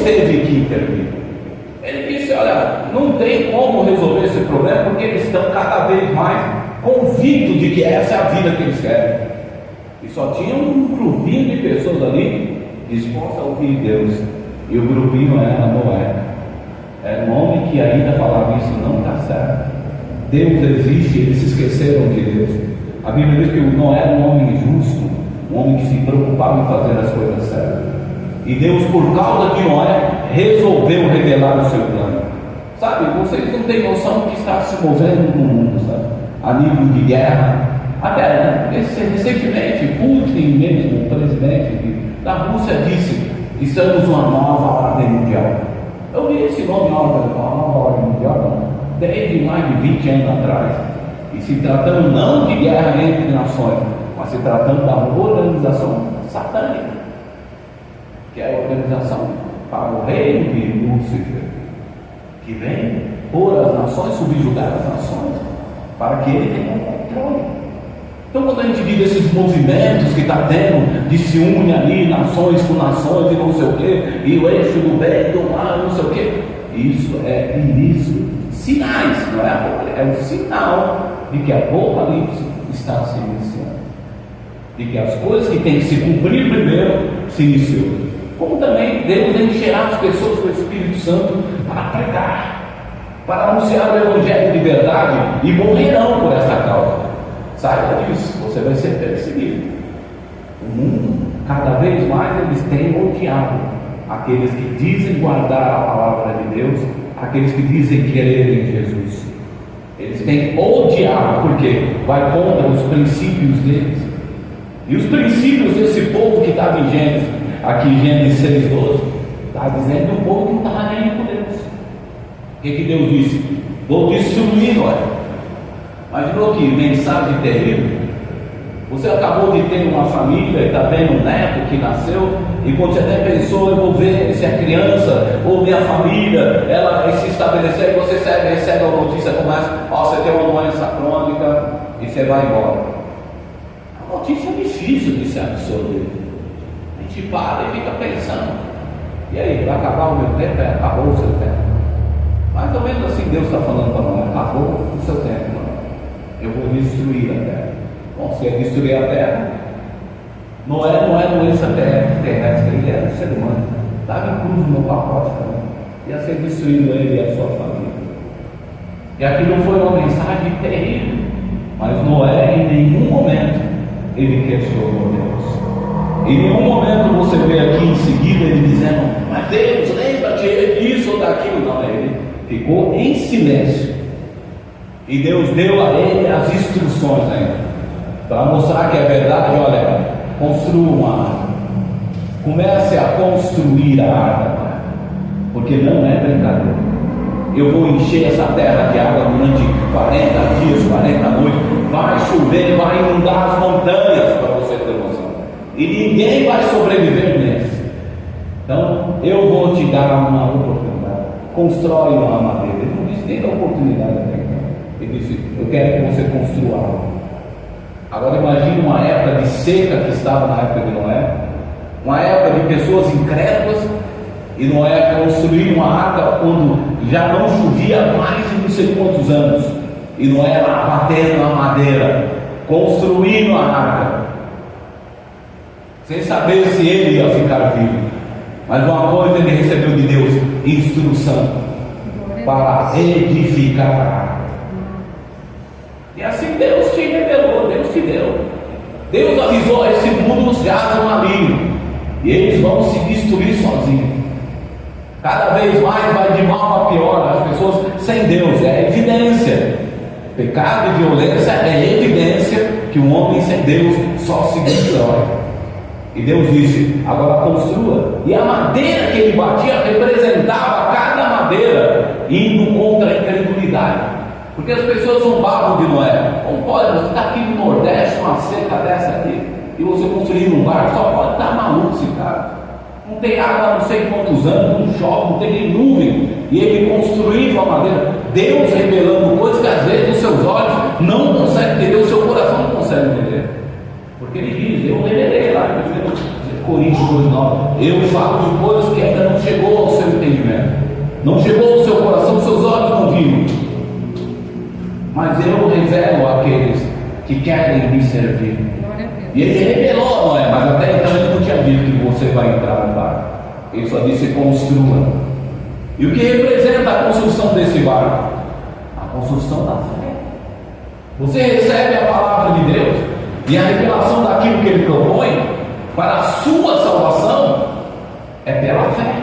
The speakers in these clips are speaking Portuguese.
teve que intervir. Ele disse: olha, não tem como resolver esse problema, porque eles estão cada vez mais convictos de que essa é a vida que eles querem. E só tinha um grupinho de pessoas ali dispostas a ouvir Deus. E o grupinho era Noé. Era um homem que ainda falava: isso não está certo, Deus existe. Eles se esqueceram de Deus. A Bíblia diz que o Noé era um homem justo, um homem que se preocupava em fazer as coisas certas. E Deus, por causa de Noé, resolveu revelar o seu plano. Sabe, vocês não têm noção do que está se movendo no mundo, sabe? A nível de guerra. Até, né? Recentemente, Putin mesmo, o presidente da Rússia, disse: estamos numa nova ordem mundial. Eu vi esse nome, nova ordem mundial, desde mais de 20 anos atrás. E se tratando não de guerra entre nações, mas se tratando da organização satânica, que é a organização para o reino de Lúcifer, que vem pôr as nações, subjugar as nações, para que ele tenha controle. Então, quando a gente vive esses movimentos que está tendo, de se une ali, nações com nações e não sei o quê, e o eixo do bem, do mal, não sei o quê, isso é início, sinais, não é o sinal de que a Apocalipse está se iniciando, de que as coisas que têm que se cumprir primeiro se iniciou. Como também Deus encherá as pessoas com o Espírito Santo para pregar, para anunciar o Evangelho de verdade, e morrerão por essa causa. Saiba disso, você vai ser perseguido. O mundo, cada vez mais, eles têm odiado aqueles que dizem guardar a palavra de Deus, aqueles que dizem crer em Jesus. Eles têm odiado, porque vai contra os princípios deles. E os princípios desse povo que estava em Gênesis, aqui em Gênesis 6:12, está dizendo que o povo não estava nem com Deus. O que Deus disse? Vou destruir, olha. Imaginou que mensagem terrível? Você acabou de ter uma família e está vendo um neto que nasceu, e quando você até pensou: eu vou ver se a criança ou minha família ela vai se estabelecer, e você recebe a notícia, começa: ó, você tem uma doença crônica, e você vai embora. A notícia é difícil de se absorver. A gente para e fica pensando: e aí, vai acabar o meu tempo? Acabou o seu tempo. Mais ou menos assim Deus está falando para nós: acabou o seu tempo, não. Eu vou destruir a terra. Bom, se é destruir a terra, não é doença terrestre, ele é um ser humano. Estava incluso no pacote também. Ia ser destruído ele e a sua família. E aqui não foi uma mensagem terrível, mas Noé, em nenhum momento, ele questionou Deus. Em nenhum momento você vê aqui em seguida ele dizendo: mas Deus, lembra-te disso ou daquilo. Não, ele ficou em silêncio. E Deus deu a ele as instruções ainda, para mostrar que é verdade. Olha, construa uma arca, comece a construir a arca, porque não é brincadeira. Eu vou encher essa terra de água durante 40 dias, 40 noites, vai chover, vai inundar as montanhas, para você ter noção, e ninguém vai sobreviver nesse. Então eu vou te dar uma oportunidade, constrói uma madeira. Ele não disse nem da oportunidade até então. Ele disse: eu quero que você construa algo. Agora imagine uma época de seca que estava na época de Noé, uma época de pessoas incrédulas, e Noé construiu uma arca quando já não chovia mais de não sei quantos anos, e Noé lá batendo na madeira, construindo a arca, sem saber se ele ia ficar vivo. Mas uma coisa ele recebeu de Deus: instrução para edificar a arca. E assim Deus te revelou, Deus te deu. Deus avisou: esse mundo jaz no maligno, e eles vão se destruir sozinhos. Cada vez mais vai de mal a pior, as pessoas sem Deus. É evidência. Pecado e violência é evidência que um homem sem Deus só se destrói. E Deus disse: agora construa. E a madeira que ele batia representava cada madeira indo contra a incredulidade. Porque as pessoas zombavam de Noé: como pode, você está aqui no Nordeste, uma seca dessa aqui, e você construir um barco? Só pode estar maluco esse cara. Não tem água há não sei quantos anos, não chove, não tem nem nuvem. E ele construindo a madeira. Deus revelando coisas que às vezes os seus olhos não conseguem entender, o seu coração não consegue entender. Porque ele diz: eu revelei lá, Coríntios 2,9. Eu falo de coisas que ainda não chegou ao seu entendimento, não chegou ao seu coração, seus olhos não viram, mas eu revelo àqueles que querem me servir. E ele revelou a Noé, mas até então ele não tinha dito que você vai entrar no barco. Ele só disse: construa. E o que representa a construção desse barco? A construção da fé. Você recebe a palavra de Deus e a revelação daquilo que Ele propõe para a sua salvação é pela fé.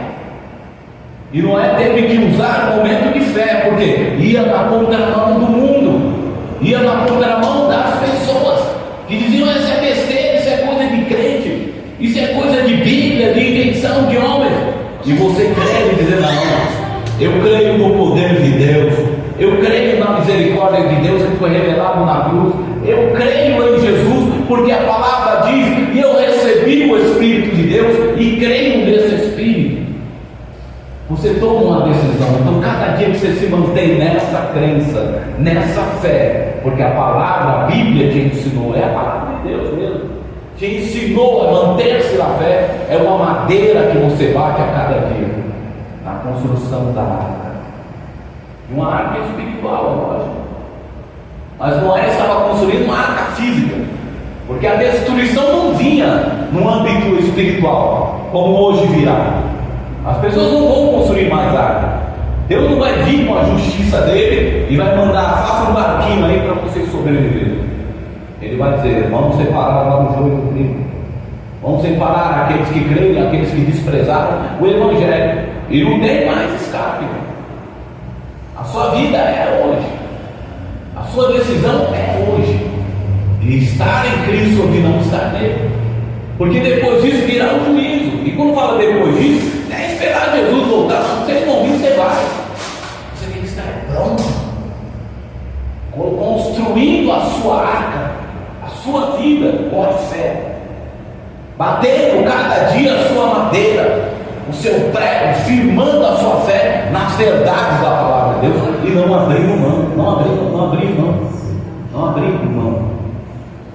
E Noé teve que usar o momento de fé, porque ia na contramão do mundo, ia na contramão das pessoas que diziam: isso é besteira, isso é coisa de crente, isso é coisa de Bíblia, de invenção de homens. E você crê e dizer: não, eu creio no poder de Deus, eu creio na misericórdia de Deus que foi revelado na cruz, eu creio em Jesus, porque a palavra diz, e eu recebi o Espírito de Deus e creio nesse Espírito. Você toma uma decisão. Então cada dia que você se mantém nessa crença, nessa fé, porque a palavra, a Bíblia te ensinou, é a palavra de Deus mesmo, te ensinou a manter-se na fé, é uma madeira que você bate a cada dia na construção da arca. Uma arca espiritual, é lógico. Mas Noé estava construindo uma arca física, porque a destruição não vinha no âmbito espiritual, como hoje virá. As pessoas não vão construir mais arca. Deus não vai vir com a justiça dele e vai mandar: faça um barquinho aí para vocês sobreviverem. Ele vai dizer: vamos separar lá o joio do trigo, vamos separar aqueles que creem e aqueles que desprezaram o Evangelho, e não tem mais escape. A sua vida é hoje, a sua decisão é hoje, de estar em Cristo ou de não estar nele, porque depois disso virá o juízo. E quando fala depois disso, não é esperar Jesus voltar. Se você não vir, você vai. Você tem que estar pronto, construindo a sua arca, a sua vida com a fé, batendo cada dia a sua madeira, o seu prego, firmando a sua fé nas verdades da palavra de Deus e não abrindo mão, não abrindo mão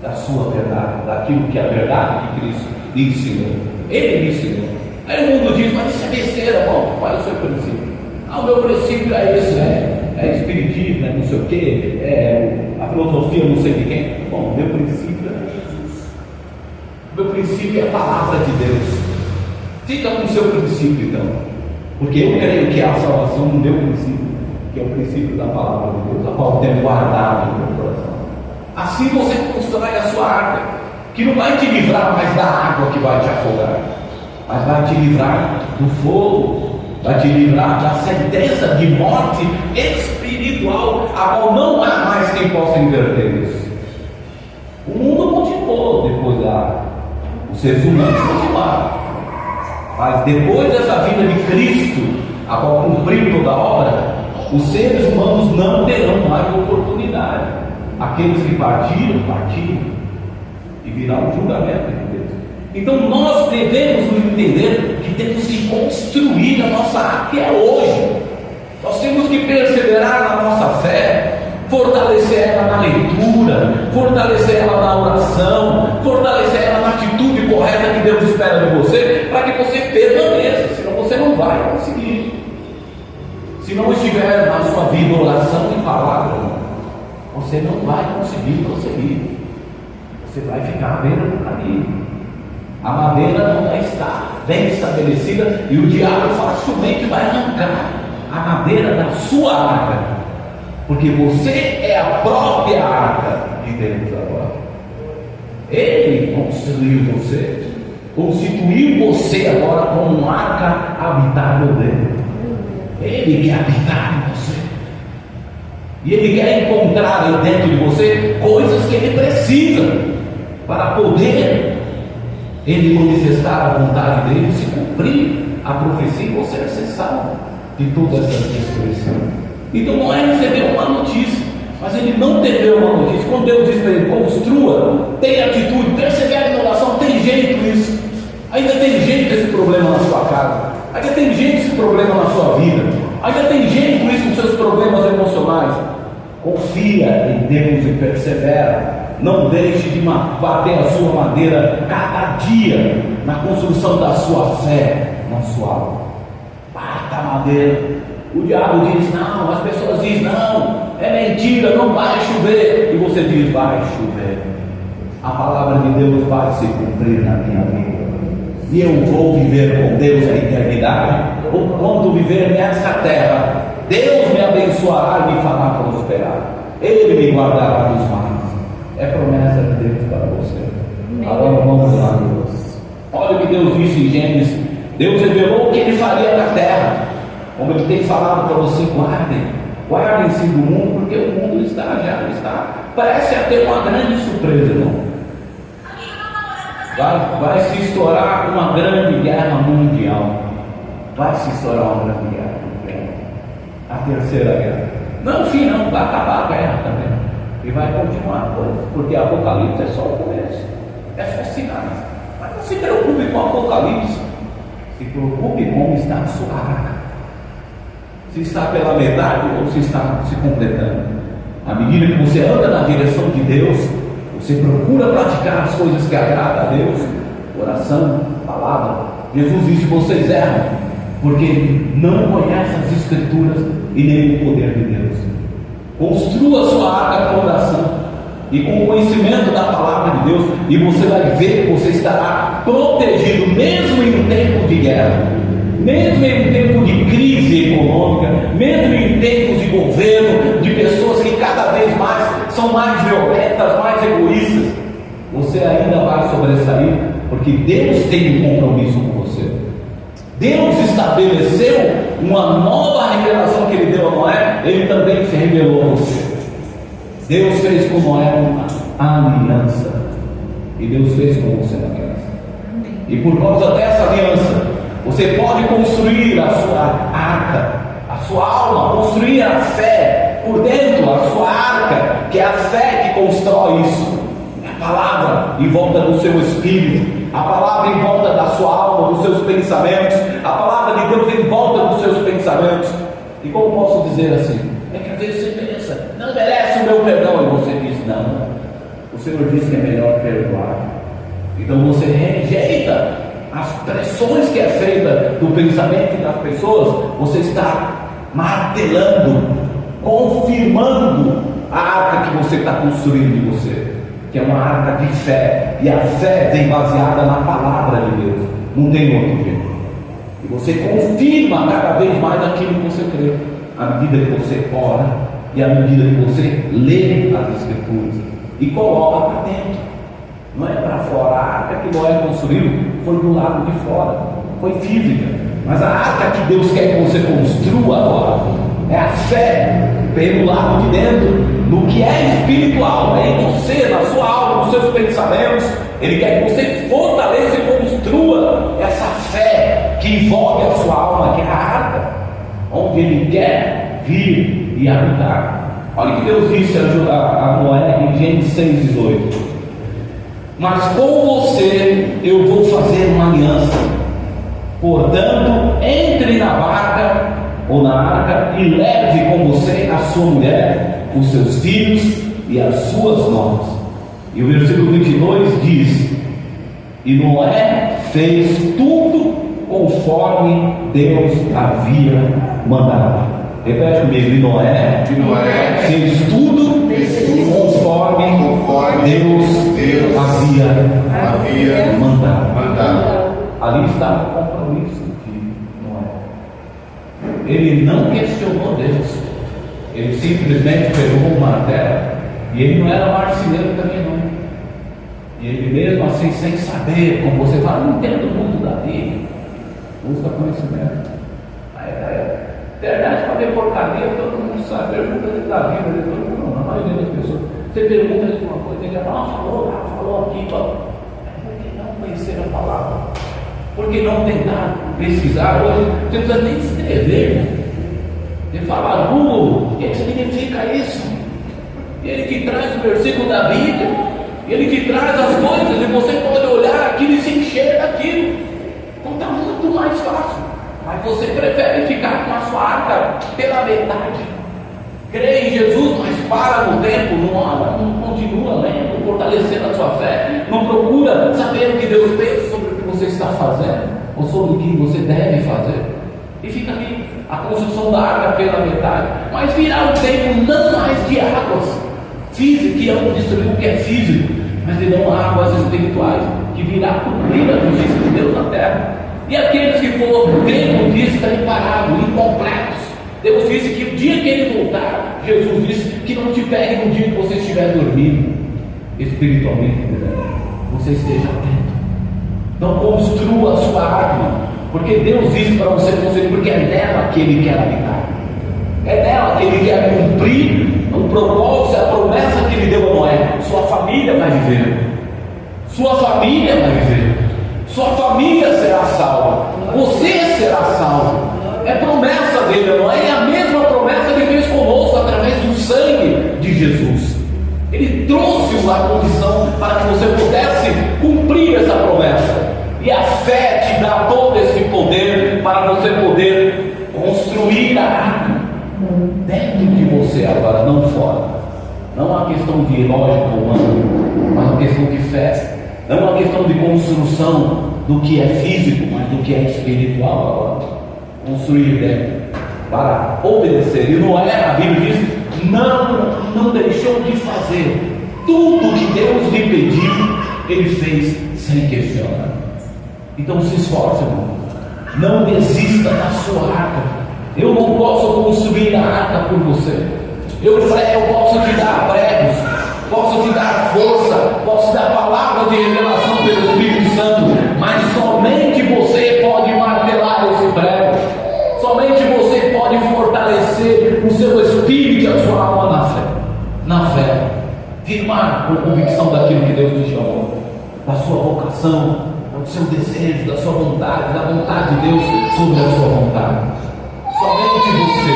da sua verdade, daquilo que é a verdade de Cristo lhe ensinou. Ele lhe ensinou. Aí o mundo diz: mas isso é besteira. Bom, qual é o seu princípio? O meu princípio é esse, é espiritismo, não sei o que, a filosofia não sei de quem. Bom, meu princípio é Jesus. Meu princípio é a palavra de Deus. Fica com o seu princípio então, porque eu creio que a salvação no meu princípio, que é o princípio da palavra de Deus, a qual eu tenho guardado no meu coração. Assim você constrói a sua arca, que não vai te livrar mais da água que vai te afogar, mas vai te livrar do fogo, vai te livrar da sentença de morte espiritual, a qual não há mais quem possa inverter isso. O mundo continuou depois da arca, os seres humanos continuaram, mas depois dessa vida de Cristo, a qual cumpriu toda a obra, os seres humanos não terão mais oportunidade. Aqueles que partiram, e virá o julgamento de Deus. Então nós devemos entender que temos que construir a nossa arca, que é hoje. Nós temos que perseverar na nossa fé, fortalecer ela na leitura, fortalecer ela na oração, fortalecer ela na atitude correta que Deus espera de você, para que você permaneça, senão você não vai conseguir. Se não estiver na sua vida oração e palavra, você não vai conseguir prosseguir, você vai ficar à beira do caminho. A madeira não vai estar bem estabelecida e o diabo facilmente vai arrancar a madeira da sua arca, porque você é a própria arca de Deus agora. Ele construiu você, constituiu você agora como uma arca habitável dele. Ele quer habitar em você, e Ele quer encontrar aí dentro de você coisas que Ele precisa para poder Ele manifestar a vontade dele e se cumprir a profecia e você ser salvo de todas essas destruições. Então Noé recebeu uma notícia, mas ele não entendeu uma notícia. Quando Deus diz para ele: construa, tenha atitude, persevere na oração, tem jeito isso. Ainda tem jeito esse problema na sua casa, ainda tem jeito esse problema na sua vida, ainda tem jeito isso com seus problemas emocionais. Confia em Deus e persevera Não deixe de bater a sua madeira cada dia na construção da sua fé, na sua alma. Bata a madeira. O diabo diz não, as pessoas dizem não, é mentira, não vai chover. E você diz vai chover. A palavra de Deus vai se cumprir na minha vida. E eu vou viver com Deus a eternidade. Ou quando viver nessa terra, Deus me abençoará e me fará prosperar. Ele me guardará dos males. É promessa de Deus para você. Agora vamos lá. Olha o que Deus disse em Gênesis. Deus revelou o que Ele faria na terra. Como Ele tem falado para você, guardem-se do mundo, porque o mundo já está prestes a ter uma grande surpresa, irmão. Vai se estourar uma grande guerra mundial. Vai se estourar uma grande guerra mundial. A terceira guerra. Não, o fim não, vai acabar a guerra também. E vai continuar a coisa, porque Apocalipse é só o começo. É só sinais. Mas não se preocupe com Apocalipse. Se preocupe como está a sua arca. Se está pela metade ou se está se completando. À medida que você anda na direção de Deus, você procura praticar as coisas que agradam a Deus, oração, palavra. Jesus disse: vocês erram, porque não conhecem as Escrituras e nem o poder de Deus. Construa sua arca com oração e com o conhecimento da palavra de Deus, e você vai ver que você estará protegido, mesmo em um tempo de guerra, mesmo em um tempo de crise econômica, mesmo em tempos de governo, de pessoas que cada vez mais são mais violentas, mais egoístas. Você ainda vai sobressair, porque Deus tem um compromisso com você. Deus estabeleceu uma nova revelação que Ele deu a Noé. Ele também se revelou a você. Deus fez com Noé uma aliança, e Deus fez com você uma aliança. E por causa dessa aliança, você pode construir a sua arca, a sua alma, construir a fé por dentro, a sua arca, que é a fé que constrói isso. É a palavra em volta do seu espírito, a palavra em volta da sua alma, dos seus pensamentos, a palavra de Deus em volta dos seus pensamentos. E como posso dizer assim? É que às vezes você pensa, não merece o meu perdão, e você diz, não, o Senhor disse que é melhor perdoar. Então você rejeita as pressões que é feita do pensamento das pessoas. Você está martelando, confirmando a arca que você está construindo em você, que é uma arca de fé, e a fé vem baseada na palavra de Deus, não tem outro jeito. E você confirma cada vez mais aquilo que você crê, à medida que você ora e à medida que você lê as Escrituras e coloca para dentro. Não é para fora. A arca que Noé construiu foi do lado de fora, foi física. Mas a arca que Deus quer que você construa agora é a fé pelo lado de dentro, no que é espiritual, é em você, na sua alma, nos seus pensamentos. Ele quer que você fortaleça e construa essa fé que envolve a sua alma, que é a arca, onde Ele quer vir e habitar. Olha o que Deus disse a Noé em Gênesis 6:18. Mas com você eu vou fazer uma aliança. Portanto, entre na barca ou na arca e leve com você a sua mulher, os seus filhos e as suas novas. E o versículo 22 diz: e Noé fez tudo conforme Deus havia mandado. Repete comigo: e Noé fez tudo conforme Deus havia mandado. Ali estava o compromisso de Noé. Ele não questionou Deus, ele simplesmente pegou um martelo, e ele não era marceneiro também não. E ele mesmo assim, sem saber, como você fala, não entendo muito da Bíblia, busca conhecimento. Internet para ver porcaria, todo mundo sabe, pergunta da Bíblia, todo mundo não, a maioria das pessoas. Você pergunta de uma coisa, ele fala, falou aqui, falou. Por que não conhecer a palavra? Por que não tentar pesquisar? Hoje você não precisa nem escrever, né? Ele fala, Google, o que significa isso? Ele que traz o versículo da Bíblia, ele que traz as coisas, e você pode olhar aquilo e se encher daquilo. Então está muito mais fácil. Mas você prefere ficar com a sua arca pela metade. Crê em Jesus, mas para no tempo, não continua lendo, fortalecendo a sua fé, não procura saber o que Deus pensa sobre o que você está fazendo, ou sobre o que você deve fazer, e fica ali a construção da arca pela metade. Mas virá um tempo não mais de águas físicas, que vão destruir o que é físico, mas virão águas espirituais, que virá cumprir a justiça de Deus na terra. E aqueles que for dentro disso estarem parados, incompletos. Deus disse que o dia que Ele voltar, Jesus disse que não te pegue no dia que você estiver dormindo, espiritualmente, você esteja atento. Não construa a sua arma, porque Deus disse para você construir, porque é nela que Ele quer habitar, é nela que Ele quer cumprir o propósito, a promessa que Ele deu a Noé. Sua família vai viver, sua família vai viver, sua família será salva, você será salvo. É promessa dele, não é? É a mesma promessa que ele fez conosco através do sangue de Jesus. Ele trouxe uma condição para que você pudesse cumprir essa promessa, e a fé te dá todo esse poder para você poder construir a arca dentro de você agora, não fora. Não é uma questão de lógica humana, mas uma questão de fé. Não é uma questão de construção do que é físico, mas do que é espiritual agora. Construir dentro para obedecer. E Noé, a Bíblia diz, não deixou de fazer tudo que Deus lhe pediu, ele fez sem questionar. Então se esforce, irmão, não desista da sua arca. Eu não posso construir a arca por você. Eu posso te dar pregos, posso te dar força, posso te dar palavras de revelação pelo Espírito Santo, mas somente você pode martelar esse prego, somente você pode fortalecer o seu espírito e a sua alma na fé, firmar com convicção daquilo que Deus te chamou, da sua vocação, do seu desejo, da sua vontade, da vontade de Deus sobre a sua vontade. Somente você.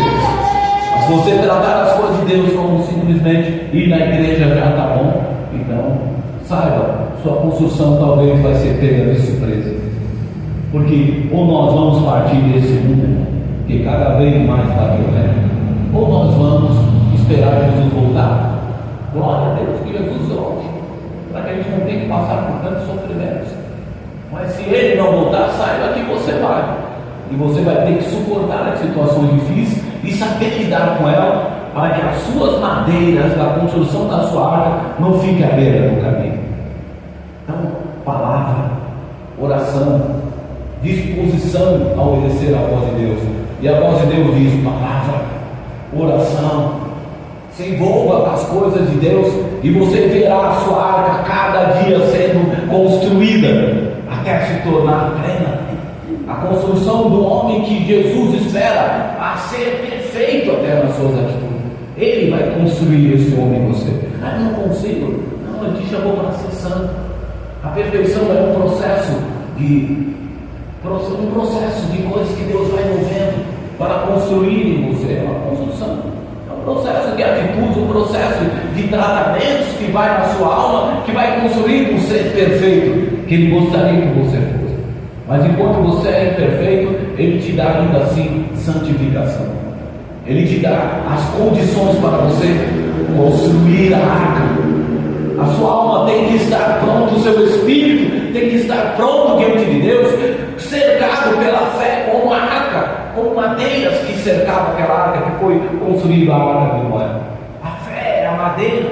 Mas se você tratar as coisas de Deus como simplesmente ir na igreja já está bom, então saiba, sua construção talvez vai ser pega de surpresa. Porque ou nós vamos partir desse mundo, que cada vez mais está violento, ou nós vamos esperar Jesus voltar. Glória a Deus que Jesus volte, para que a gente não tenha que passar por tantos sofrimentos. Mas se Ele não voltar, saiba que você vai. E você vai ter que suportar as situações difíceis e saber lidar com elas, para que as suas madeiras da construção da sua arca não fiquem à beira do caminho. Então, palavra, oração, disposição a obedecer à voz de Deus. E a voz de Deus diz: palavra, oração. Se envolva com as coisas de Deus, e você verá a sua arca cada dia sendo construída até se tornar plena. A construção do homem que Jesus espera a ser perfeito até nas suas atitudes. Ele vai construir esse homem em você. Ah, não consigo. Não, Ele te chamou para ser santo. A perfeição é um processo de coisas que Deus vai movendo para construir em você. É uma construção, é um processo de atitude, um processo de tratamentos que vai na sua alma, que vai construir um ser perfeito que Ele gostaria que você fosse. Mas enquanto você é imperfeito, Ele te dá ainda assim santificação. Ele te dá as condições para você construir a arca. A sua alma tem que estar pronta, o seu espírito tem que estar pronto diante de Deus, cercado pela fé, como a arca, como madeiras que cercavam aquela arca que foi construída, a arca de Noé. A fé é a madeira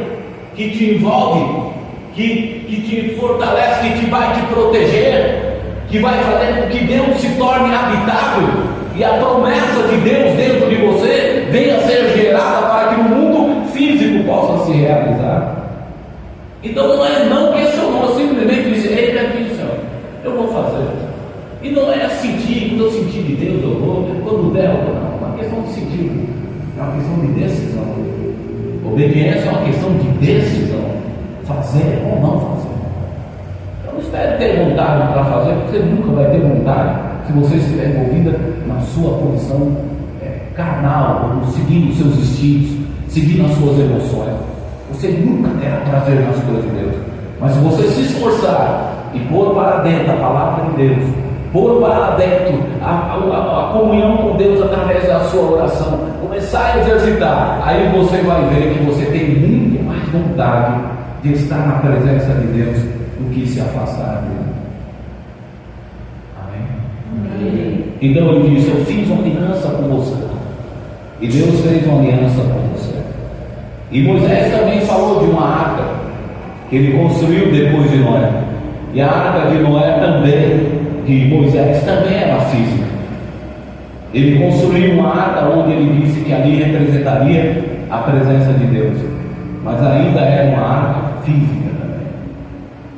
que te envolve, que te fortalece, que te vai te proteger, que vai fazer com que Deus se torne habitável, e a promessa de Deus dentro de você venha a ser gerada para que o mundo físico possa se realizar. Então não questionou, simplesmente disse: Ele é quem, Senhor, eu vou fazer. E não é sentir, quando eu sentir de Deus eu vou, quando der eu vou. Não, é uma questão de sentir, é uma questão de decisão. Obediência é uma questão de decisão, fazer ou não fazer. Não espere ter vontade para fazer, porque você nunca vai ter vontade se você estiver envolvida na sua posição carnal, ou seguindo os seus instintos, seguindo as suas emoções. Você nunca terá prazer nas coisas de Deus. Mas se você se esforçar e pôr para dentro a palavra de Deus, pôr para dentro a comunhão com Deus através da sua oração, começar a exercitar, aí você vai ver que você tem muito mais vontade de estar na presença de Deus do que se afastar dele. Amém? Então ele disse: eu fiz uma aliança com você. E Deus fez uma aliança com você. E Moisés também falou de uma arca que ele construiu depois de Noé. E a arca de Noé também, de Moisés, também era física. Ele construiu uma arca onde ele disse que ali representaria a presença de Deus, mas ainda era uma arca física também.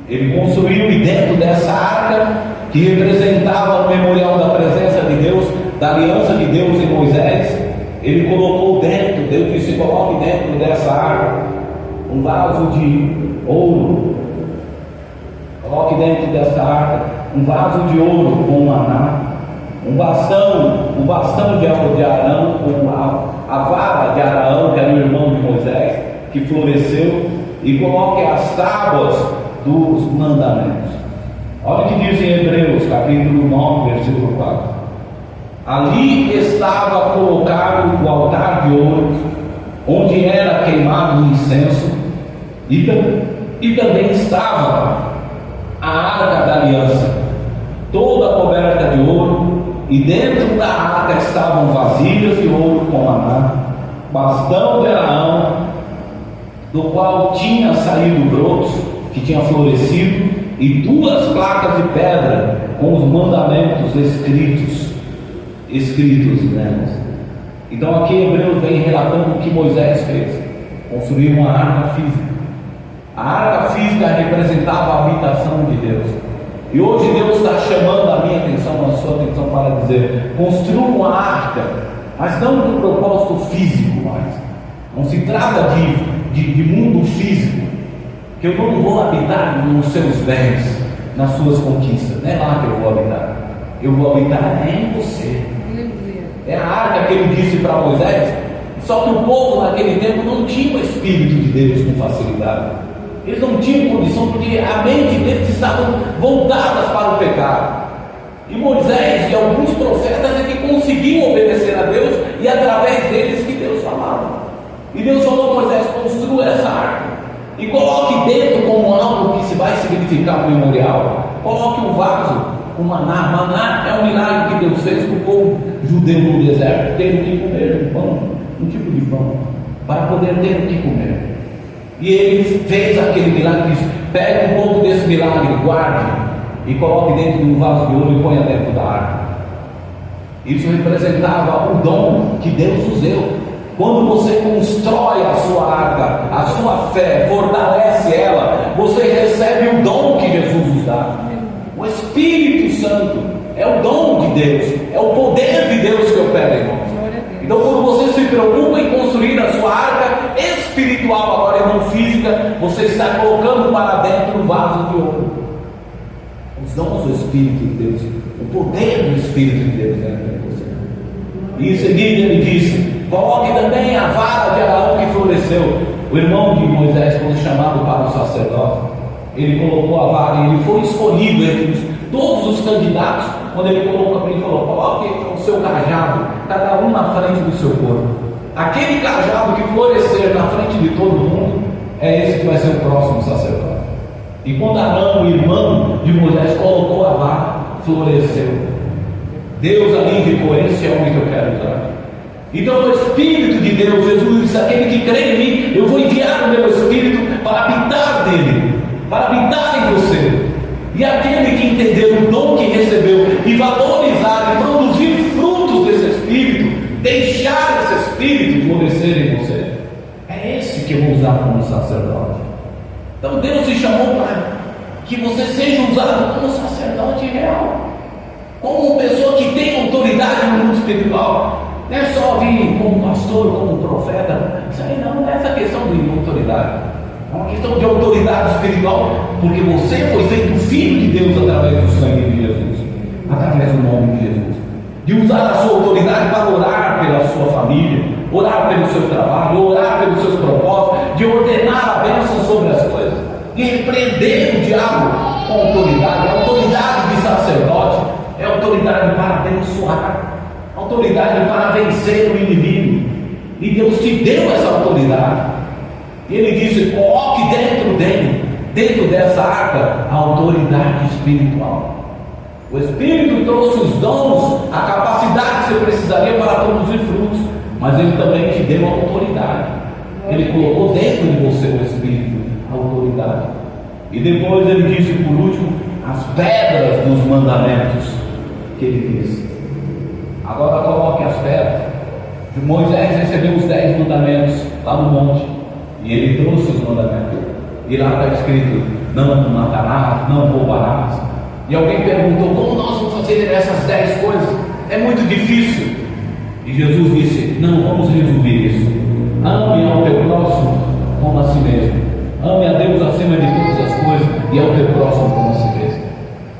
Ele construiu, e dentro dessa arca, que representava o memorial da presença de Deus, da aliança de Deus em Moisés, ele colocou dentro, Deus disse: coloque dentro dessa arca um vaso de ouro. Coloque dentro dessa arca um vaso de ouro com maná, o bastão de Arão, com a vara de Arão, que era o irmão de Moisés, que floresceu, e coloque as tábuas dos mandamentos. Olha o que diz em Hebreus, capítulo 9, versículo 4. Ali estava colocado o altar de ouro, onde era queimado o incenso, e também estava a arca da aliança, toda coberta de ouro, e dentro da arca estavam vasilhas de ouro com maná, bastão de Arão, do qual tinha saído brotos, que tinha florescido, e 2 placas de pedra com os mandamentos escritos nelas. Então aqui Hebreus vem relatando o que Moisés fez: construir uma arca física. A arca física representava a habitação de Deus. E hoje Deus está chamando a minha atenção, a sua atenção, para dizer: construa uma arca, mas não com propósito físico mais. Não se trata de mundo físico, que eu não vou habitar nos seus bens, nas suas conquistas. Não é lá que eu vou habitar. Eu vou habitar em você. É a arca que ele disse para Moisés. Só que o povo naquele tempo não tinha o Espírito de Deus com facilidade. Eles não tinham condição, porque a mente deles estavam voltadas para o pecado. E Moisés e alguns profetas é que conseguiam obedecer a Deus, e através deles que Deus falava. E Deus falou a Moisés: construa essa arca e coloque dentro como algo que se vai significar o memorial. Coloque um vaso com maná. Maná é um milagre que Deus fez para o povo judeu no deserto ter o que comer, um tipo de pão, para poder ter o que comer. E ele fez aquele milagre, disse: pegue um pouco desse milagre, guarde e coloque dentro de um vaso de ouro e ponha dentro da arca. Isso representava o dom que Deus nos deu. Quando você constrói a sua arca, a sua fé, fortalece ela, você recebe o dom que Jesus nos dá. O Espírito Santo é o dom de Deus, é o poder de Deus que opera em nós. Então, quando você se preocupa em construir a sua arca espiritual, agora e não física, você está colocando para dentro um vaso de ouro os dons do Espírito de Deus, o poder do Espírito de Deus dentro de você. E em seguida ele disse: coloque também a vara de Arão que floresceu. O irmão de Moisés, quando chamado para o sacerdote, ele colocou a vara, e ele foi escolhido entre todos os candidatos. Quando ele colocou para ele, falou: coloque o seu cajado, cada um na frente do seu corpo. Aquele cajado que florescer na frente de todo mundo é esse que vai ser o próximo sacerdote. E quando Arão, o irmão de Moisés, colocou a vara, floresceu. Deus ali indicou: esse é o homem que eu quero usar. Então o Espírito de Deus, Jesus disse: aquele que crê em mim, eu vou enviar o meu Espírito para habitar nele, para habitar em você. E aquele que entender o dom que recebeu e valorizar e produzir frutos desse Espírito, deixar esse Espírito florescer em você, é esse que eu vou usar como sacerdote. Então Deus te chamou para que você seja usado como sacerdote real, como uma pessoa que tem autoridade no mundo espiritual. Não é só vir como pastor, como profeta. Isso aí não é essa questão de autoridade. É uma questão de autoridade espiritual, porque você foi feito filho de Deus através do sangue de Jesus, através do nome de Jesus. De usar a sua autoridade para orar pela sua família, orar pelo seu trabalho, orar pelos seus propósitos, de ordenar a bênção sobre as coisas, de repreender o diabo com autoridade. A autoridade de sacerdote é autoridade para abençoar, autoridade para vencer o inimigo. E Deus te deu essa autoridade. E ele disse: coloque dentro dessa arca, a autoridade espiritual. O Espírito trouxe os dons, a capacidade que você precisaria para produzir frutos, mas ele também te deu a autoridade. Ele colocou dentro de você o Espírito, a autoridade. E depois ele disse, por último, as pedras dos mandamentos que ele disse. Agora coloque as pedras. Moisés recebeu os 10 mandamentos lá no monte, e ele trouxe os mandamentos. E lá está escrito: não matarás, não roubarás. E alguém perguntou: como nós vamos fazer essas 10 coisas? É muito difícil. E Jesus disse: não, vamos resumir isso. Ame ao teu próximo como a si mesmo. Ame a Deus acima de todas as coisas e ao teu próximo como a si mesmo.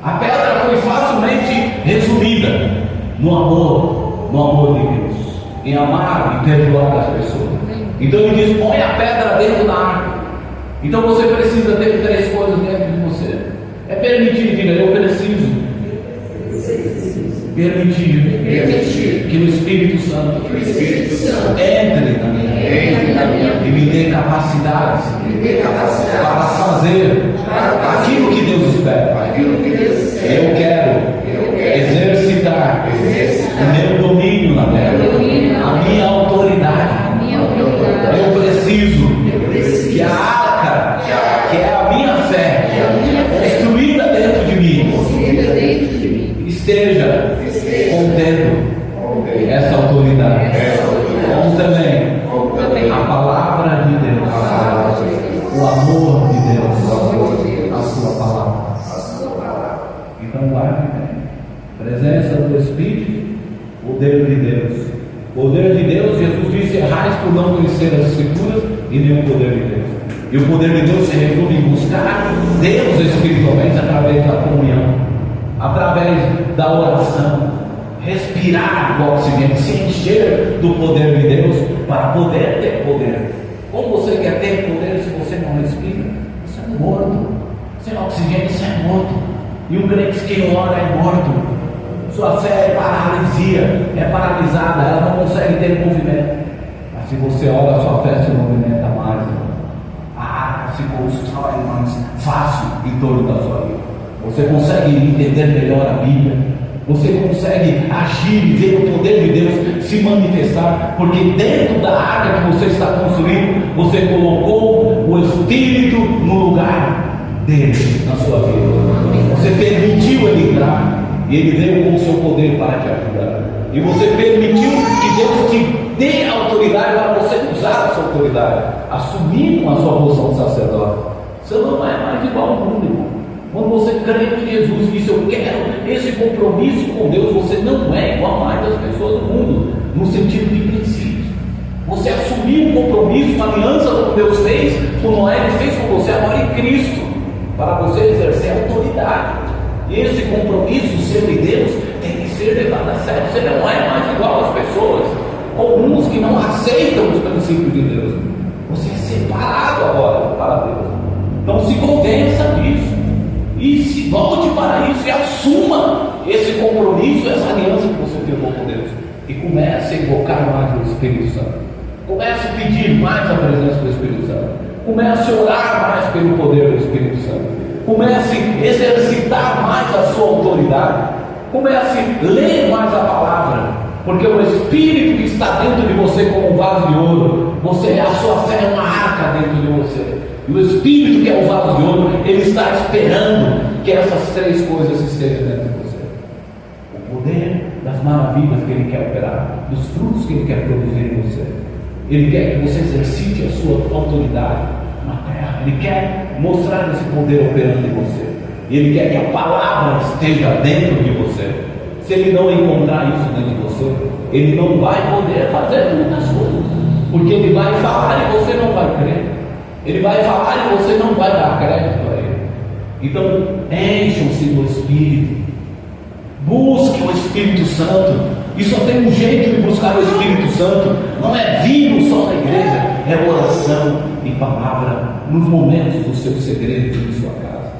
A pedra foi facilmente resumida no amor de Deus, em amar e perdoar as pessoas. Então ele diz: põe a pedra dentro da arca. Então você precisa ter 3 coisas dentro de você. É permitir, diga: eu preciso permitir que o Espírito Santo entre na minha vida e me dê capacidades para fazer aquilo que Deus espera. Eu quero exercitar o meu domínio na terra, a minha autoridade. Eu preciso que a arca, que é a minha fé, construída dentro de mim, esteja contendo essa autoridade. Como também a palavra de Deus, o amor de Deus, a sua palavra. Então guarde bem. Presença do Espírito, poder de Deus. Poder de Deus, Jesus disse: errais por não conhecer as Escrituras e nem o poder de Deus. E o poder de Deus se resume em buscar Deus espiritualmente através da comunhão, através da oração, respirar do oxigênio, se encher do poder de Deus para poder ter poder. Como você quer ter poder se você não respira? Você é morto. Sem oxigênio você é morto. E um crente que não ora é morto. Sua fé é paralisia, é paralisada, ela não consegue ter movimento. Mas se você ora, a sua fé se movimenta mais. A arca se constrói mais fácil em torno da sua vida. Você consegue entender melhor a Bíblia. Você consegue agir e ver o poder de Deus se manifestar, porque dentro da arca que você está construindo, você colocou o Espírito no lugar dele na sua vida. Você permitiu ele entrar. E ele veio com o seu poder para te ajudar. E você permitiu que Deus te dê autoridade para você usar essa autoridade, assumir com a sua posição de sacerdote. Você não é mais igual ao mundo, irmão. Quando você crê em Jesus e diz: eu quero esse compromisso com Deus, você não é igual mais às pessoas do mundo, no sentido de princípios. Você assumiu um compromisso, uma aliança que Deus fez, com Noé, ele fez com você agora em Cristo, para você exercer a autoridade. E esse compromisso seu de Deus tem que ser levado a sério. Você não é mais igual às pessoas comuns que não aceitam os princípios de Deus. Você é separado agora para Deus. Então se convença disso e se volte para isso e assuma esse compromisso, essa aliança que você firmou com Deus, e comece a invocar mais o Espírito Santo. Comece a pedir mais a presença do Espírito Santo. Comece a orar mais pelo poder do Espírito Santo. Comece a exercitar mais a sua autoridade. Comece a ler mais a palavra, porque o Espírito que está dentro de você como um vaso de ouro, a sua fé é uma arca dentro de você. E o Espírito que é o vaso de ouro, ele está esperando que essas 3 coisas estejam dentro de você. O poder das maravilhas que ele quer operar, dos frutos que ele quer produzir em você. Ele quer que você exercite a sua autoridade na terra. Ele quer mostrar esse poder operando em você. Ele quer que a palavra esteja dentro de você. Se ele não encontrar isso dentro de você, ele não vai poder fazer muitas coisas, porque ele vai falar e você não vai crer. Ele vai falar e você não vai dar crédito a ele. Então encham-se do Espírito. Busque o Espírito Santo. E só tem um jeito de buscar o Espírito Santo. Não é vindo só na igreja, é oração e palavra nos momentos do seu segredo de sua casa,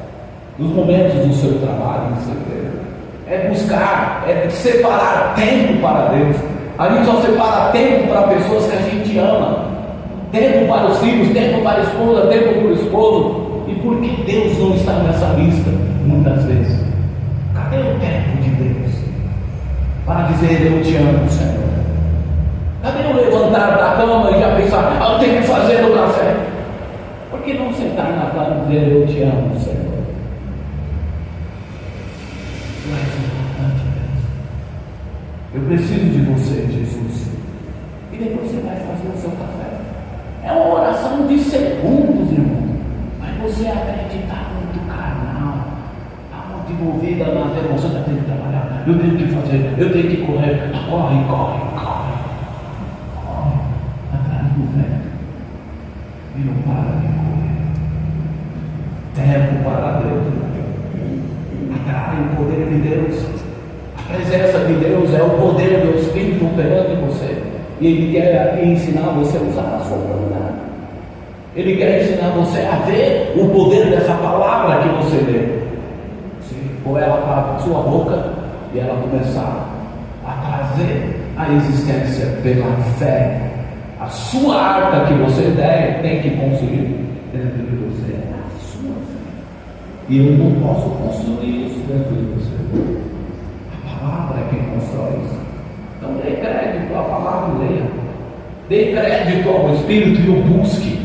nos momentos do seu trabalho em segredo. É buscar, é separar tempo para Deus. A gente só separa tempo para pessoas que a gente ama. tempo para os filhos, tempo para a esposa, tempo para o esposo. E por que Deus não está nessa lista? Muitas vezes, cadê o tempo de Deus para dizer eu te amo, Senhor? Cadê o levantar da cama e já pensar, eu tenho que fazer o café? Por que não sentar na cama e dizer eu te amo, Senhor? Tu és importante, Deus. Eu preciso de você, Jesus. E depois você vai fazer o seu café. É uma oração de segundos, irmão. Mas você acredita muito carnal. Está muito envolvida nas emoções. Eu tenho que trabalhar, eu tenho que fazer, eu tenho que correr. Corre, corre, corre. Corre atrás do vento. E não para de correr. Tempo para Deus. Atrai o poder de Deus. A presença de Deus é o poder do Espírito operando em você. E Ele quer ensinar você a usar a sua humanidade. Ele quer ensinar você a ver o poder dessa palavra que você lê. Você pôr ela para a sua boca e ela começar a trazer a existência pela fé. A sua arca que você tem que construir dentro de você é a sua fé. E eu não posso construir isso dentro de você. A palavra é quem constrói isso. Então dê crédito à palavra e leia. Dê crédito ao Espírito e o busque.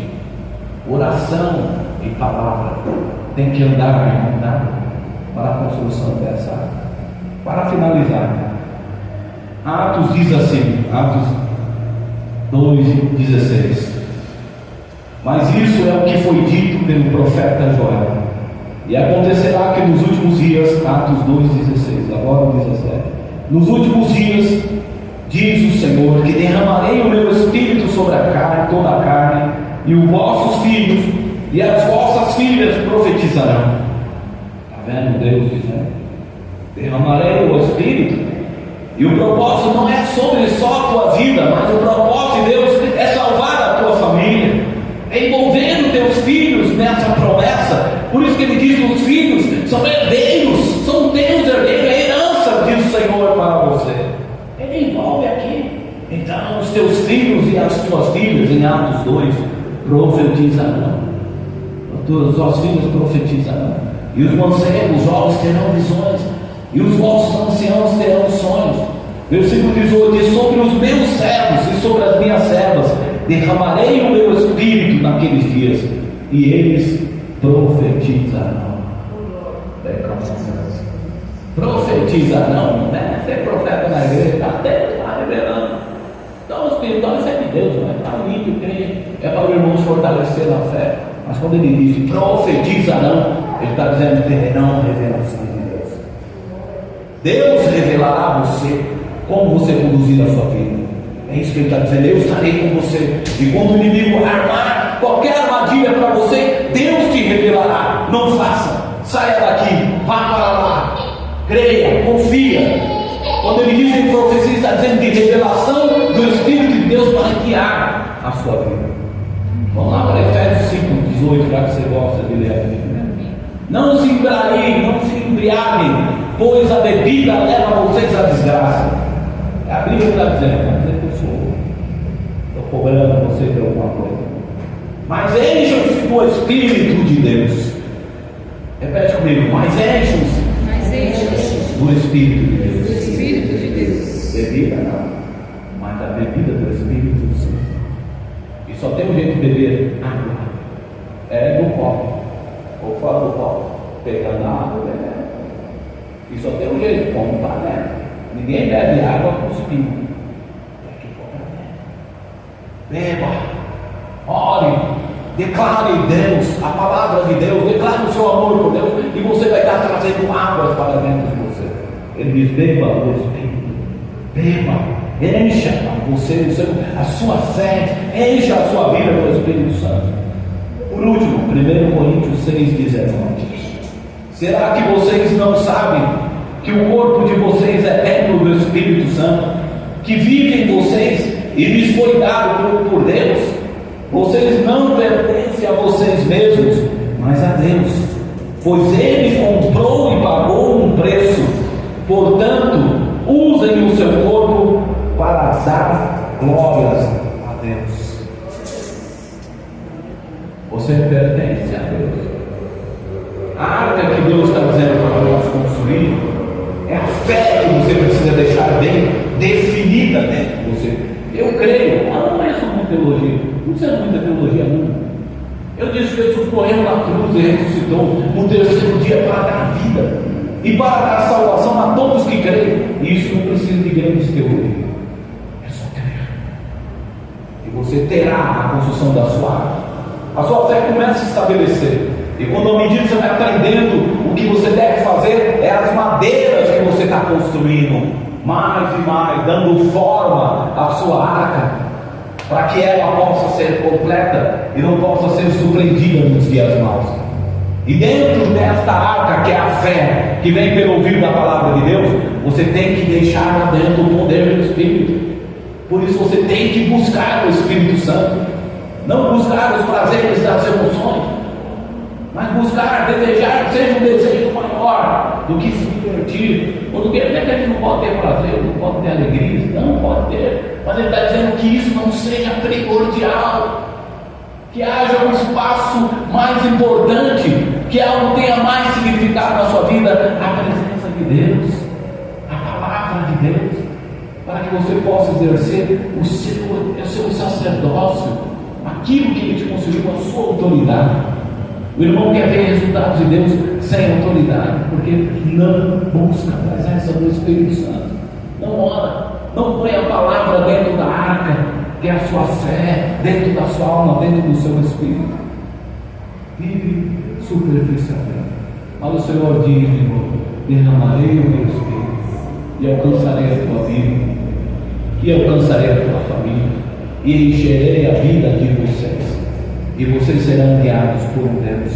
Oração e palavra tem que andar irmão, para a construção dessa arca. Para finalizar, Atos diz assim, Atos 2,16: mas isso é o que foi dito pelo profeta Joel, e acontecerá que nos últimos dias, Atos 2,16, agora 17, nos últimos dias, diz o Senhor, que derramarei o meu Espírito sobre a carne, toda a carne, e os vossos filhos e as vossas filhas profetizarão. Está vendo Deus dizendo? Derramarei o Espírito. E o propósito não é sobre só a tua vida, mas o propósito de Deus é salvar a tua família, é envolver os teus filhos nessa promessa. Por isso que ele diz que os filhos são herdeiros, são teus herdeiros, é herança do Senhor para você. Ele envolve aqui. Então os teus filhos e as tuas filhas, em Atos 2, profetizarão. Os teus filhos profetizarão. E os mancebos, os jovens terão visões. E os vossos anciãos terão sonhos. Versículo 18 diz: sobre os meus servos e sobre as minhas servas derramarei o meu Espírito naqueles dias, e eles profetizarão. Profetizarão, né? Ser profeta na igreja, Deus está revelando. Então, o espiritual é de Deus, não é para o ímpio crer, é para o irmão se fortalecer na fé. Mas quando ele diz profetizarão, ele está dizendo terão revelação de Deus. Deus revelará a você como você conduzir a sua vida. É isso que ele está dizendo: eu estarei com você. E quando o inimigo armar qualquer armadilha para você, Deus te revelará. Não faça, saia daqui, vá para lá, creia, confia. Quando ele diz em profecia, está dizendo de revelação do Espírito de Deus para guiar a sua vida. Vamos lá para Efésios 5,18, já que você gosta de ler a Bíblia. Não se embriaguem, não se embriaguem, pois a bebida leva vocês à desgraça. É a Bíblia que está dizendo, não dizer que eu estou cobrando você de alguma coisa. Mas encham-se do Espírito de Deus. Repete comigo: mas encham-se do Espírito de Deus. Espírito de Deus. Bebida não, mas a bebida do Espírito Santo. E só tem um jeito de beber água, é do copo, ou fora do copo, pegando a água e bebendo. E só tem um jeito, como para dentro. Ninguém bebe água cuspindo. Tem que pôr para dentro. Beba, ore, declare Deus, a palavra de Deus, declare o seu amor por Deus, e você vai estar trazendo águas para dentro de você. Ele diz: beba o Espírito, beba, encha você, a sua fé, encha a sua vida do Espírito Santo. Por último, 1 Coríntios 6,19: será que vocês não sabem que o corpo de vocês é templo do Espírito Santo, que vive em vocês e lhes foi dado por Deus? Vocês não pertencem a vocês mesmos, mas a Deus, pois Ele comprou e pagou um preço. Portanto, usem o seu corpo para dar glórias a Deus. É a fé que você precisa deixar bem definida dentro de você. Eu creio, não é só muita teologia, não sei muita teologia não. Eu disse que Jesus morreu na cruz e ressuscitou no terceiro dia para dar vida e para dar salvação a todos que creem. E isso não precisa de grandes teorias, é só crer. E você terá a construção da sua arte. A sua fé começa a se estabelecer. E quando à medida que você vai aprendendo o que você deve fazer, é as madeiras que você está construindo mais e mais, dando forma à sua arca, para que ela possa ser completa e não possa ser surpreendida nos dias maus. E dentro desta arca, que é a fé, que vem pelo ouvido da palavra de Deus, você tem que deixar lá dentro o poder do Espírito. Por isso você tem que buscar o Espírito Santo, não buscar os prazeres das emoções, mas buscar, desejar, seja um desejo maior do que se divertir, ou do que até que a gente não pode ter prazer, não pode ter alegria, não pode ter, mas ele está dizendo que isso não seja primordial, que haja um espaço mais importante, que algo tenha mais significado na sua vida, a presença de Deus, a palavra de Deus, para que você possa exercer o seu sacerdócio, aquilo que Ele te concedeu, a sua autoridade. O irmão quer ver resultados de Deus sem autoridade, porque não busca a presença do Espírito Santo, não ora, não põe a palavra dentro da arca, que é a sua fé, dentro da sua alma, dentro do seu espírito. Vive superficialmente. Mas o Senhor diz de novo: derramarei o meu espírito e alcançarei a tua vida, e alcançarei a tua família, e encherei a vida de vocês, e vocês serão guiados por Deus.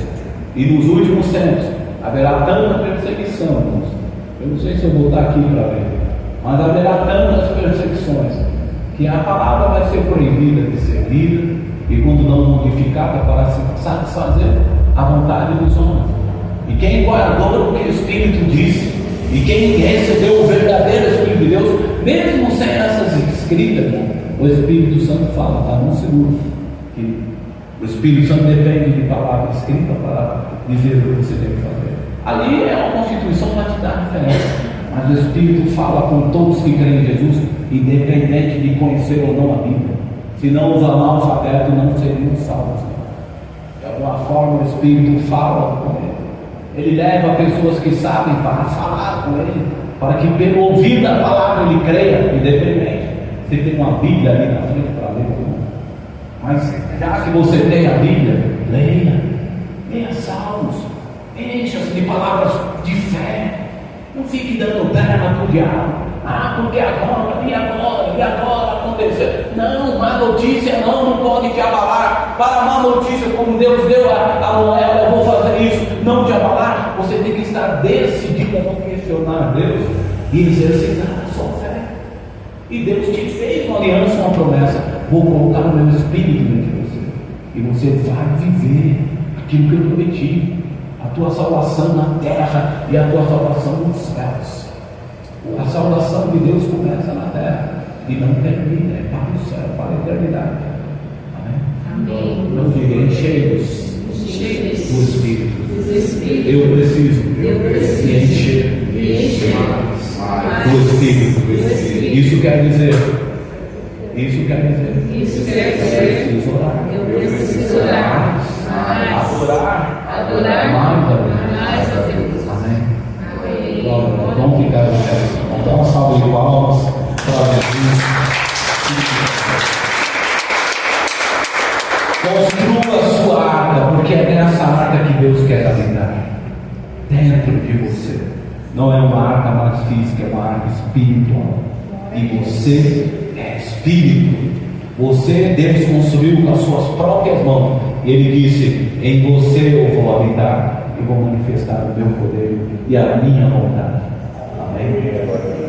E nos últimos tempos haverá tanta perseguição, irmãos. Eu não sei se eu vou estar aqui para ver, mas haverá tantas perseguições que a palavra vai ser proibida de ser lida, e quando não modificada, para satisfazer a vontade dos homens. E quem guardou o que o Espírito disse, e quem recebeu o verdadeiro Espírito de Deus, mesmo sem essas escritas, o Espírito Santo fala, está no seguro, que o Espírito Santo depende de palavra escrita para dizer o que você tem que fazer. Ali é uma constituição para te dar diferença, mas o Espírito fala com todos que creem em Jesus, independente de conhecer ou não a Bíblia. Senão os analfabetos não seriam salvos. De alguma forma o Espírito fala com ele. Ele leva pessoas que sabem para falar com ele, para que pelo ouvir da palavra ele creia, independente se tem uma Bíblia ali na frente para ler ou não. Mas já que você tem a Bíblia, leia Salmos, encha-se de palavras de fé. Não fique dando terra para o diabo. Porque agora aconteceu. Não, má notícia não pode te abalar. Para a má notícia, como Deus deu a Noé, eu vou fazer isso, não te abalar. Você tem que estar decidido a não questionar Deus e exercitar a sua fé. E Deus te fez uma aliança, uma promessa: vou colocar o meu Espírito dentro de você, e você vai viver aquilo que eu prometi, a tua salvação na terra e a tua salvação nos céus. A salvação de Deus começa na terra e não termina, é para o céu, para a eternidade. Amém? Não diga, cheios do Espírito. Eu preciso me encher mais do Espírito. Isso quer dizer, eu preciso orar, adorar mais a Deus. Amém? Vamos ficar de pé. Vamos dar uma salva de palmas para Jesus. Construa a sua arca, porque é nessa arca que Deus quer habitar dentro de você. Não é uma arca mais física, é uma arca espiritual. E você é espírito. Você, Deus construiu com as suas próprias mãos. E Ele disse: em você eu vou habitar e vou manifestar o meu poder e a minha vontade. Amém?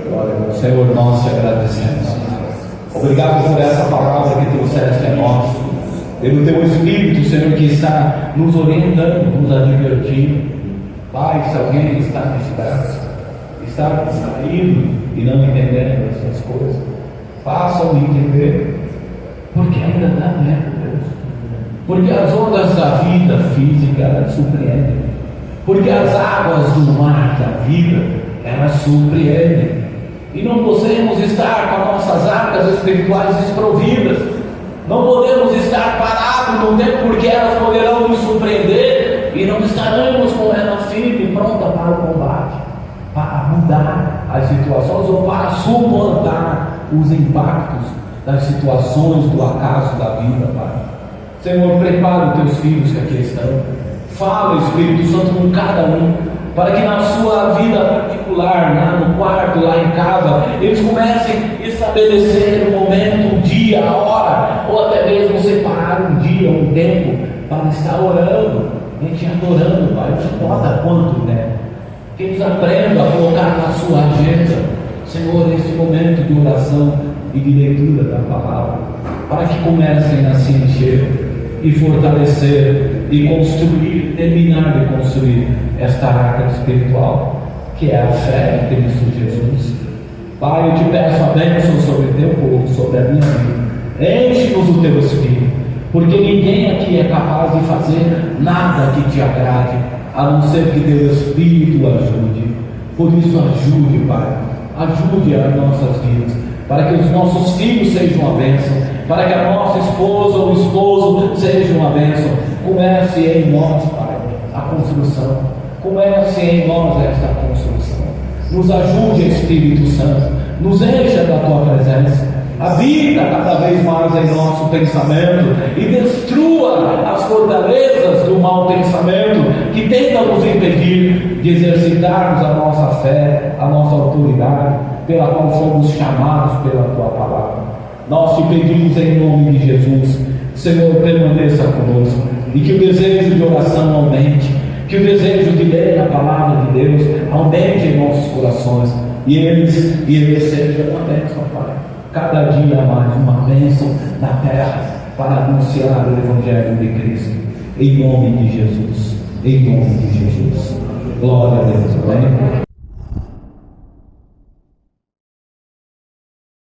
Glória a Deus. Senhor, nós te agradecemos. Obrigado por essa palavra que trouxeste a nós, pelo teu Espírito, Senhor, que está nos orientando, nos advertindo. Pai, se alguém está disperso, está distraído e não entendendo essas coisas, faça-me entender, porque ainda dá tempo, Deus. Porque as ondas da vida física, elas surpreendem. Porque as águas do mar da vida, ela surpreende. E não podemos estar com as nossas arcas espirituais desprovidas. Não podemos estar parados no tempo, porque elas poderão nos surpreender e não estaremos com ela firme, pronta para o combate, para mudar as situações ou para suportar os impactos das situações do acaso da vida, Pai. Senhor, prepara os teus filhos que aqui estão. Fala, Espírito Santo, com cada um, para que na sua vida particular, lá no quarto, lá em casa, eles comecem a estabelecer um momento, um dia, a hora, ou até mesmo separar um dia, um tempo, para estar orando, a gente adorando, Pai. Não importa quanto, né? Que eles aprendam a colocar na sua agenda, Senhor, este momento de oração e de leitura da palavra, para que comecem a se encher e fortalecer e construir, terminar de construir esta arca espiritual, que é a fé em Cristo Jesus. Pai, eu te peço a bênção sobre o teu povo, sobre a minha vida. Enche-nos do teu Espírito, porque ninguém aqui é capaz de fazer nada que te agrade, a não ser que teu Espírito ajude. Por isso ajude, Pai, ajude as nossas vidas, para que os nossos filhos sejam uma bênção, para que a nossa esposa ou esposo seja uma bênção. Comece em nós, Pai, a construção. Comece em nós esta construção. Nos ajude, Espírito Santo. Nos encha da tua presença. Habita cada vez mais em nosso pensamento e destrua as fortalezas do mau pensamento que tenta nos impedir de exercitarmos a nossa fé, a nossa autoridade, pela qual fomos chamados pela tua palavra. Nós te pedimos em nome de Jesus, Senhor, permaneça conosco, e que o desejo de oração aumente, que o desejo de ler a palavra de Deus aumente em nossos corações, e eles sejam uma bênção, Pai. Cada dia mais uma bênção na terra, para anunciar o Evangelho de Cristo, em nome de Jesus, em nome de Jesus. Glória a Deus, amém.